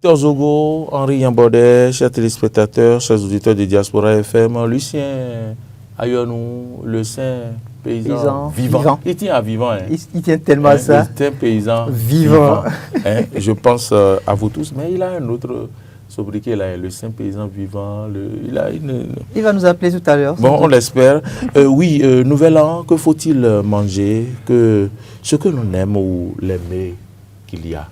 Docteur Zogo, Henri Yambaudet, chers téléspectateurs, chers auditeurs de Diaspora FM, Lucien Ayonou, le saint paysan vivant. Il tient à vivant. Hein. Il tient tellement à ça. Il est un paysan vivant. Hein. Je pense à vous tous, mais il a un autre sobriquet là, le saint paysan vivant. Il va nous appeler tout à l'heure. Bon, on l'espère. Oui, nouvel an, que faut-il manger? Ce que l'on aime ou l'aimer qu'il y a.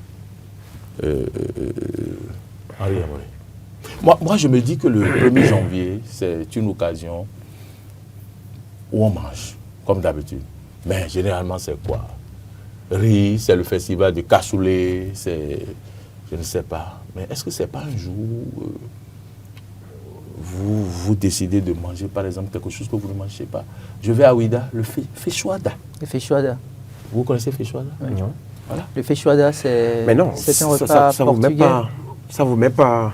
Moi, je me dis que le 1er janvier, c'est une occasion où on mange, comme d'habitude. Mais généralement, c'est quoi? Riz, c'est le festival de cassoulet, c'est... Je ne sais pas. Mais est-ce que c'est pas un jour où vous décidez de manger, par exemple, quelque chose que vous ne mangez pas? Je vais à Ouida, le Feshwada. Le Feshwada. Vous connaissez Feshwada? Oui. Non. Voilà. Le Feshwada, c'est un repas ça portugais. Ça vous met pas...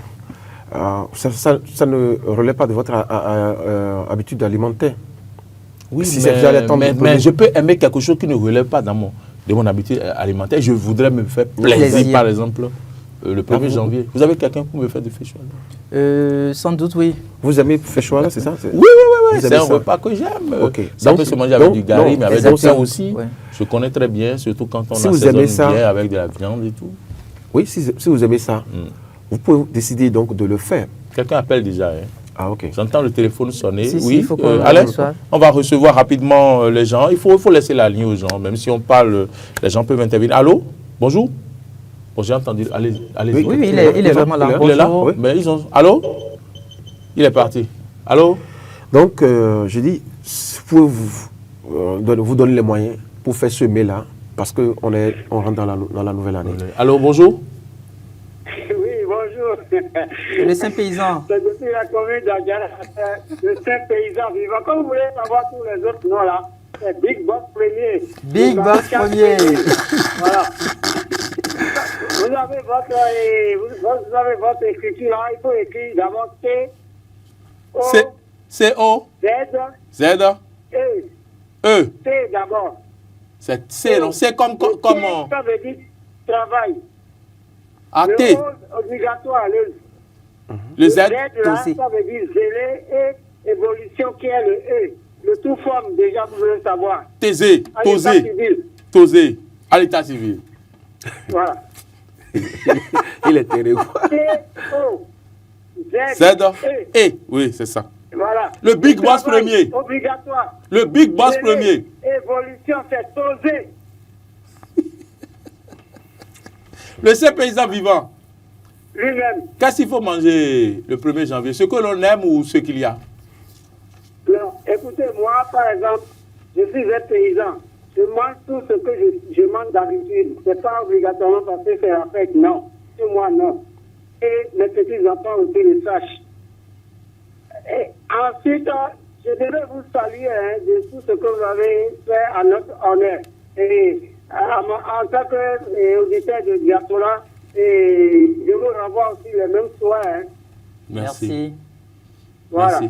ça ne relève pas de votre habitude alimentaire. Oui, si mais je peux aimer quelque chose qui ne relève pas de mon habitude alimentaire. Je voudrais me faire plaisir, par exemple, le 1er janvier. Vous avez quelqu'un pour me faire du Feshwada? Sans doute, oui. Vous aimez Feshwada, c'est ça? Oui. C'est un repas que j'aime. Okay. Ça peut se manger avec du gari, mais avec du pain aussi. Ouais. Je connais très bien, surtout quand on assaisonne bien avec de la viande et tout. Oui, si vous aimez ça, vous pouvez décider donc de le faire. Quelqu'un appelle déjà. Hein. Ah, ok. J'entends le téléphone sonner. Oui, il faut qu'on on va recevoir rapidement les gens. Il faut laisser la ligne aux gens. Même si on parle, les gens peuvent intervenir. Allô? Bonjour? Bon, j'ai entendu. Allez. Oui, il est vraiment là. Il est là? Oui. Mais ils ont... Allô? Il est parti. Allô? Donc, je dis, vous pouvez vous donner les moyens pour faire ce mets-là, parce qu'on rentre dans la nouvelle année. Allô, bonjour? Oui, bonjour. Le saint paysan. C'est depuis la commune d'Adjara, le saint paysan vivant. Comme vous voulez savoir tous les autres noms là, c'est Big Boss Premier. Big Boss Premier. Voilà. Vous avez votre écriture là, il faut écrire d'abord T, O, C-O, Z, E. T d'abord. C'est C, non? C'est comme... Ça veut dire travail. Ah, le T. O, obligatoire. Le Z, là, ça veut dire zélé et évolution qui est le E. Le tout forme, déjà, vous voulez savoir. T-Z, Tosé, à l'état civil. Voilà. Il est terrible. T-O, Z, E. Oui, c'est ça. Voilà. Le Big Boss Premier. Obligatoire. Le Big Boss Premier. Évolution, c'est tosé. Le saint paysan vivant. Lui-même. Qu'est-ce qu'il faut manger le 1er janvier? Ce que l'on aime ou ce qu'il y a? Non, écoutez, moi, par exemple, je suis un paysan. Je mange tout ce que je mange d'habitude. Ce n'est pas obligatoirement parce que c'est la fête, non. Chez moi, non. Et mes petits-enfants aussi le sachent. Et ensuite, je devais vous saluer de tout ce que vous avez fait à notre honneur. Et en tant qu'auditeur de Diaspora, je vous renvoie aussi les mêmes soins. Merci. Voilà.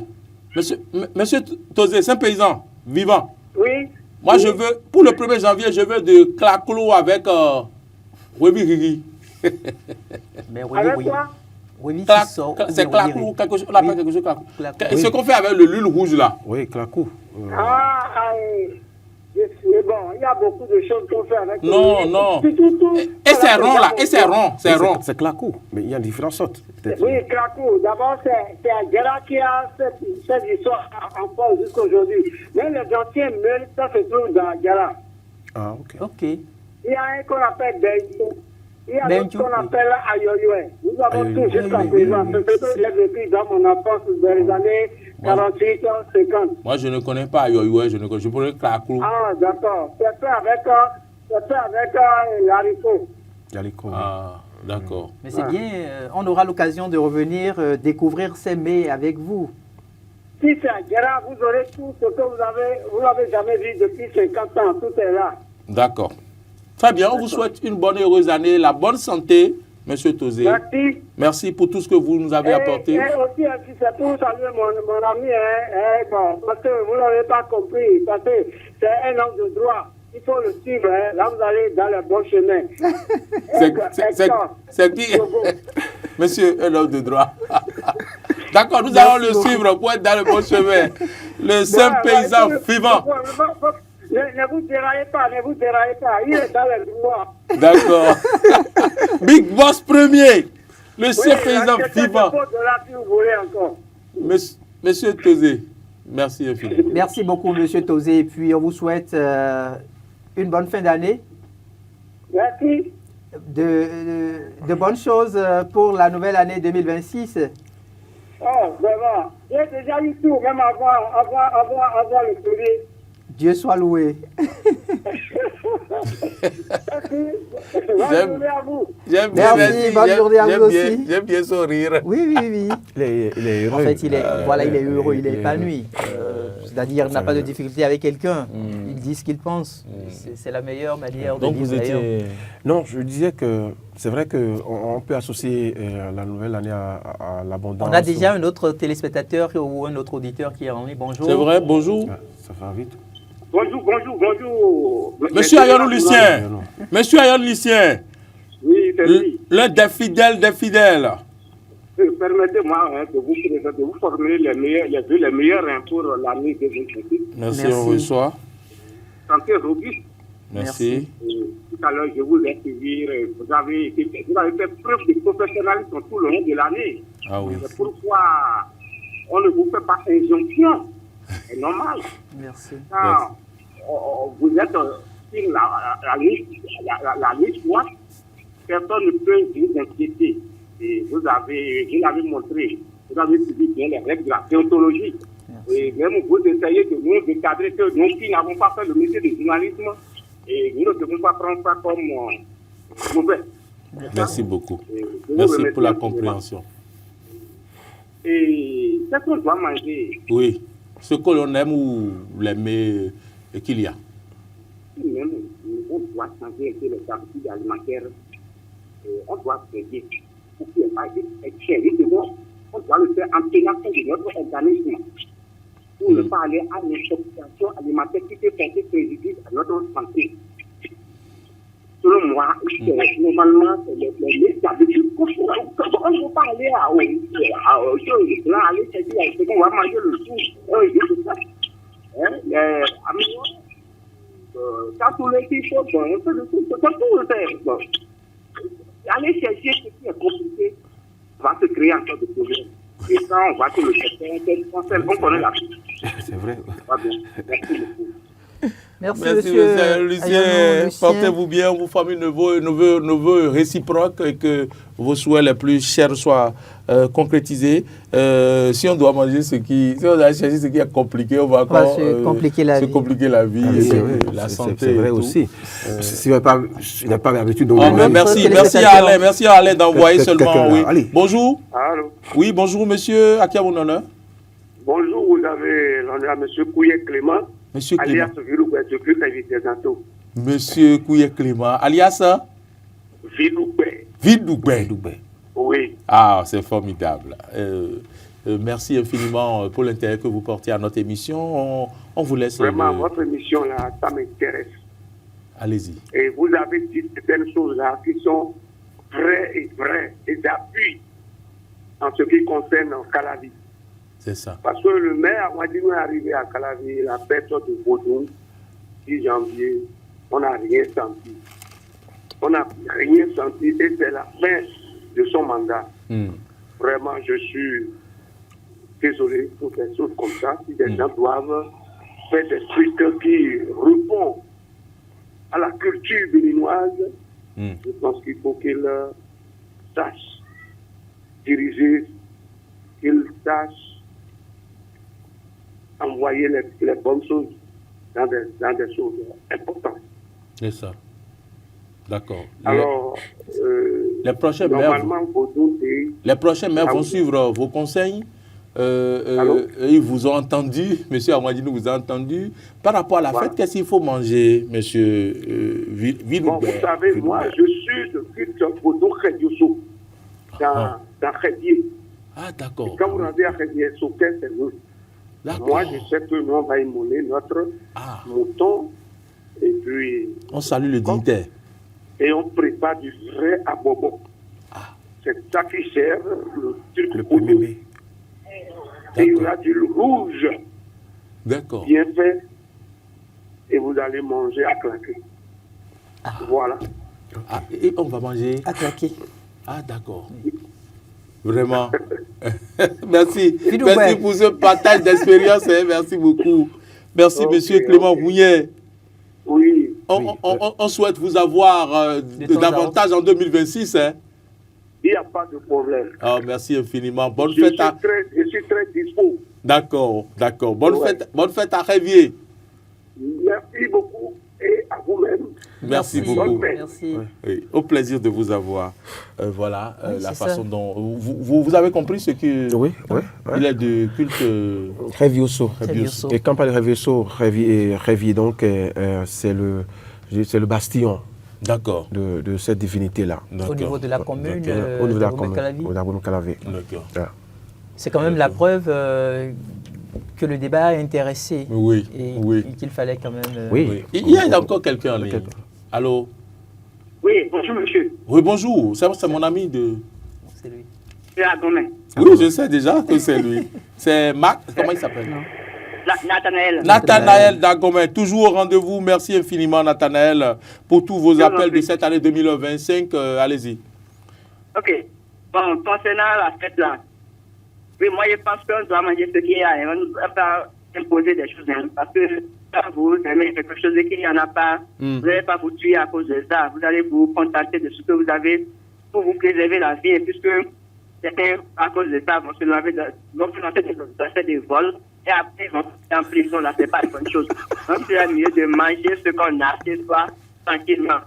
Merci. Monsieur Tosé, c'est un paysan vivant. Oui. Moi, je veux, pour le 1er janvier, je veux de claclo avec Webi Riri. Avec quoi? C'est clacou, on appelle quelque chose clacou. Ce qu'on fait avec le lune rouge là. Oui, clacou. Bon, il y a beaucoup de choses qu'on fait avec. Non. Et c'est rond là, c'est rond. C'est clacou, mais il y a différentes sortes. Oui, clacou. D'abord, c'est Adjara qui a cette histoire en force jusqu'aujourd'hui. Mais les anciens meules, ça se trouve dans Adjara. Ah, ok. Il y a un qu'on appelle Benjo. Il y a d'autres qu'on appelle Ayoyoé. Nous avons tout jusqu'à présent. C'est ce que j'ai vécu dans mon enfance dans les années 48, 50. Moi, je ne connais pas Ayoyoé, je connais Claclou. Ah, d'accord. C'est fait avec l'haricot. Ah, d'accord. Mais c'est bien, on aura l'occasion de revenir découvrir ces mets avec vous. Si c'est Adjara, vous aurez tout ce que vous n'avez jamais vu depuis 50 ans. Tout est là. D'accord. Très bien, on vous souhaite une bonne et heureuse année, la bonne santé, Monsieur Tosé. Merci. Merci pour tout ce que vous nous avez apporté. Et aussi, c'est pour saluer mon ami, parce que vous n'avez pas compris, parce que c'est un homme de droit. Il faut le suivre, là vous allez dans le bon chemin. C'est qui? Monsieur, un homme de droit. D'accord, nous allons le suivre pour être dans le bon chemin. Le seul paysan vivant. Ne vous déraillez pas, il est dans le droit. D'accord. Big Boss premier, le seul paysan vivant. Monsieur Tozé, merci infiniment. Merci beaucoup, Monsieur Tozé. Et puis, on vous souhaite une bonne fin d'année. Merci. De bonnes choses pour la nouvelle année 2026. Oh, vraiment. J'ai déjà eu tout, même avant le Covid. Dieu soit loué. J'aime bien son rire. Oui. Il est heureux. En fait, il est heureux, il est épanoui. C'est-à-dire, il n'a pas de difficulté avec quelqu'un. Il dit ce qu'il pense. C'est la meilleure manière de vivre. D'ailleurs. Non, je disais que c'est vrai qu'on peut associer la nouvelle année à l'abondance. On a déjà un autre téléspectateur ou un autre auditeur qui est en ligne. Bonjour. C'est vrai, bonjour. Ça va vite. Bonjour. Monsieur Ayonou Lucien. Monsieur Ayonou Lucien. Oui, c'est lui. L'un des fidèles des fidèles. Permettez-moi de vous formuler les meilleurs pour l'année 2026. Merci, on reçoit. Santé robuste. Merci. Tout à l'heure, je vous ai suivi. Vous avez fait preuve de professionnalisme tout le long de l'année. Ah oui. C'est pourquoi on ne vous fait pas injonction. C'est normal. Merci. Quand vous êtes sur la liste droite, personne ne peut vous inquiéter. Et vous l'avez montré. Vous avez suivi bien les règles de la déontologie. Et même vous essayez de nous décadrer que nous qui n'avons pas fait le métier de journalisme, et nous ne devons pas prendre ça comme mauvais. Merci beaucoup. Merci pour la compréhension. Et qu'est-ce qu'on doit manger? Oui. Ce que l'on aime ou l'aimer qu'il y a. Même, on doit changer un peu les habitudes alimentaires. On doit payer pour qu'il n'y ait pas d'excès. On doit le faire en tenant compte de notre organisme. Pour ne pas aller à l'intoxication alimentaire qui peut porter préjudice à notre santé. Selon moi, normalement, c'est les habitudes. On ne peut pas aller aller chercher ce qu'on va manger le jour. Aller chercher ce qui est compliqué va se créer encore des problèmes. Et quand on va sur le secteur, on connaît la vie. C'est vrai. Merci beaucoup. Merci, monsieur Lucien. Portez-vous bien, vous formez nos vœux réciproques et que vos souhaits les plus chers soient concrétisés. Si on doit manger si on doit chercher ce qui est compliqué, on va encore se compliquer la vie. La santé. C'est vrai aussi. Si on n'a pas l'habitude de merci à Alain d'envoyer seulement. Oui. Allez. Bonjour. Allô. Oui, bonjour monsieur. À qui a mon honneur? Bonjour, vous avez l'honneur à monsieur Kouye Clément. Monsieur alias Clément. Monsieur Kouye Clément. Alias Vidoubé. Oui. Ah, c'est formidable. Merci infiniment pour l'intérêt que vous portez à notre émission. On vous laisse. Vraiment, votre émission là, ça m'intéresse. Allez-y. Et vous avez dit certaines choses là qui sont vraies et d'appui en ce qui concerne Calavi. C'est ça. Parce que le maire Ouadimou est arrivé à Calavi, la personne de Bodou, 10 janvier, on n'a rien senti. On n'a rien senti et c'est la fin de son mandat. Vraiment, je suis désolé pour des choses comme ça. Si des gens doivent faire des trucs qui répondent à la culture béninoise, je pense qu'il faut qu'ils sachent diriger, qu'ils sachent envoyer les bonnes choses dans des choses importantes. C'est ça. D'accord. Alors, les prochains maires vont suivre vos conseils. Ils vous ont entendu, M. Amadinou vous a entendu. Par rapport à la fête, qu'est-ce qu'il faut manger, M. Vidoubé? Vous savez, moi, je suis de culture Bodou Khedioso, dans Khedié. Ah, d'accord. Quand vous rendez à Khedié, c'est nous. Moi, je sais que nous, on va immoler notre mouton. Et puis... On salue le dignitaire. Et on prépare du vrai abobo. C'est ça qui sert Le 1er mai. Et il y aura du rouge D'accord. bien fait. Et vous allez manger à claquer. Voilà. Ah, et on va manger. À claquer. Ah, d'accord. Vraiment. Merci. Fidou, Merci ouais. pour ce partage d'expérience. Hein. Merci beaucoup. Merci, Ok, monsieur Clément ok. Rouillet. Oui. On souhaite vous avoir temps davantage en 2026. Hein. Il n'y a pas de problème. Ah, merci infiniment. Bonne Je fête suis, à... je suis très dispo. D'accord, d'accord. Ouais. Bonne fête à Révier. Merci beaucoup et à vous-même. Merci beaucoup. Merci. Oui, au plaisir de vous avoir. Voilà Oui, la c'est façon ça. dont... Vous avez compris ce que... Oui, oui. Il est de culte... Revioso. Revioso. Et quand on parle de Revioso, Revi, donc, c'est le bastion D'accord. de cette divinité-là. Au niveau de la commune, Au niveau de la de commune, Calavi. au niveau de Calavi. D'accord. Voilà. C'est quand même la preuve que le débat a intéressé. Oui, Et, oui. et qu'il fallait quand même... Oui. Oui. Il y a encore quelqu'un en ligne. Allô? Oui, bonjour monsieur. Oui, bonjour. C'est mon ami de... C'est lui. C'est Adonin. Oui, je sais déjà que c'est lui. C'est Marc... Comment il s'appelle? Nathanaël. Nathanaël Dagomé, toujours au rendez-vous. Merci infiniment, Nathanaël, pour tous vos appels de cette année 2025. Allez-y. Ok. Bon, concernant la fête là, oui, moi je pense qu'on doit manger ce qu'il y a. On ne doit pas imposer des choses. Hein, parce que quand vous aimez quelque chose et qu'il n'y en a pas, vous n'allez pas vous tuer à cause de ça. Vous allez vous contenter de ce que vous avez pour vous préserver la vie. Et puisque certains, à cause de ça, vont se lancer des vols. Et après, ils vont être en prison. Là, ce n'est pas une bonne chose. Donc, c'est mieux de manger ce qu'on a chez soi tranquillement.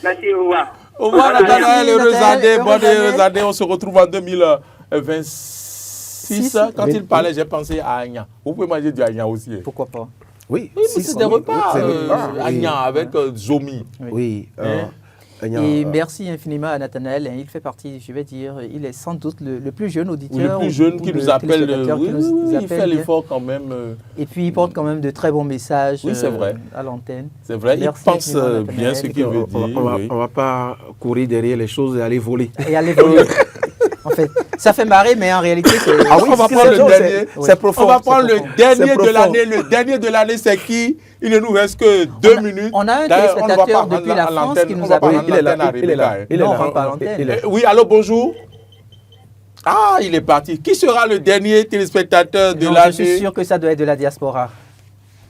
Merci, au revoir. Au revoir, Merci, Nathanaël. Heureuse Nathanaël. année. Bonne Heureuse heureuse année. année. On se retrouve en 2026. Quand il parlait, j'ai pensé à Agna. Vous pouvez manger du Agna aussi. Hein. Pourquoi pas? Oui. Oui, mais c'est des repas. C'est des repas, oui. Agna avec Zomi. Oui. Et merci infiniment à Nathanaël. Il fait partie, je vais dire, il est sans doute le plus jeune auditeur. Le plus jeune ou qui de nous appelle. téléspectateur Oui, qui nous il appelle fait bien. l'effort quand même. Et puis il porte quand même de très bons messages Oui, c'est vrai. à l'antenne. C'est vrai, il Merci pense infiniment, bien Nathanaël. ce qu'il veut dire. Oui. On ne va pas courir derrière les choses et aller voler. Et allez voler. En fait, ça fait marrer, mais en réalité, c'est... Ah oui, On va c'est prendre le ça, dernier. c'est profond. On va prendre c'est le profond. dernier C'est de profond. l'année. Le dernier de l'année, c'est qui? Il ne nous reste que 2 minutes. On a un D'ailleurs, on ne va téléspectateur pas depuis rendre la à France l'antenne. qui On nous va pas appelle. rendre Il est là, l'antenne à il est là. Rebecca, Il est Non, on là. rentre pas à l'antenne. Il est là. Oui, allô, bonjour. Ah, il est parti. Qui sera le dernier téléspectateur de Non, je l'année? suis sûr que ça doit être de la diaspora.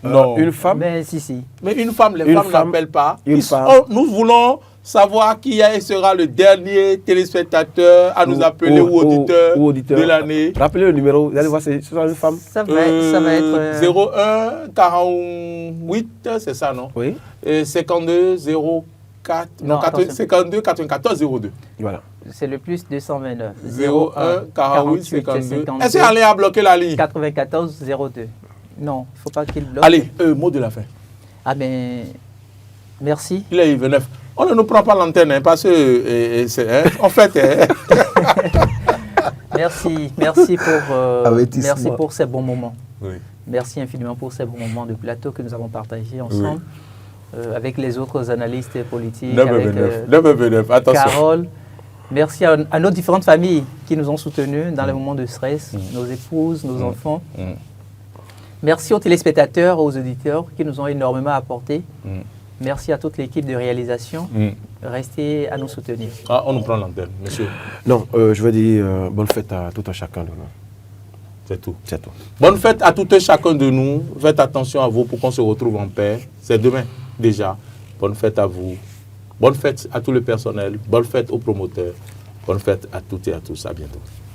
Non. Une femme. Mais si. Mais une femme, les Une femmes femme, n'appellent pas. une Ils- femme. nous voulons savoir qui sera le dernier téléspectateur à nous appeler ou auditeur ou auditeur. de l'année. Rappelez le numéro. Vous allez voir, ce sera une femme. Ça va être... 01 48, c'est ça, non? Oui. Et 52 04, Non, attention. 52 94 02. Voilà. C'est le plus 229. 01 48 52. 52. Est-ce qu'Alain a bloqué la ligne? 94 02. Non, il ne faut pas qu'il bloque. Allez, mot de la fin. Ah mais... Merci. Il est 29. On ne nous prend pas l'antenne, hein, parce que, en fait, Merci Avertissement. pour ces bons moments. oui. Merci infiniment pour ces bons moments de plateau que nous avons partagés ensemble avec les autres analystes politiques, avec 9h29, attention. Carole. Merci à nos différentes familles qui nous ont soutenus dans les moments de stress, nos épouses, nos enfants. Merci aux téléspectateurs, aux auditeurs qui nous ont énormément apporté. Merci à toute l'équipe de réalisation. Restez à nous soutenir. Ah, on nous prend l'antenne, monsieur. Non, je veux dire bonne fête à tout un chacun de nous. C'est tout. C'est tout. Bonne fête à tout et chacun de nous. Faites attention à vous pour qu'on se retrouve en paix. C'est demain déjà. Bonne fête à vous. Bonne fête à tout le personnel. Bonne fête aux promoteurs. Bonne fête à toutes et à tous. À bientôt.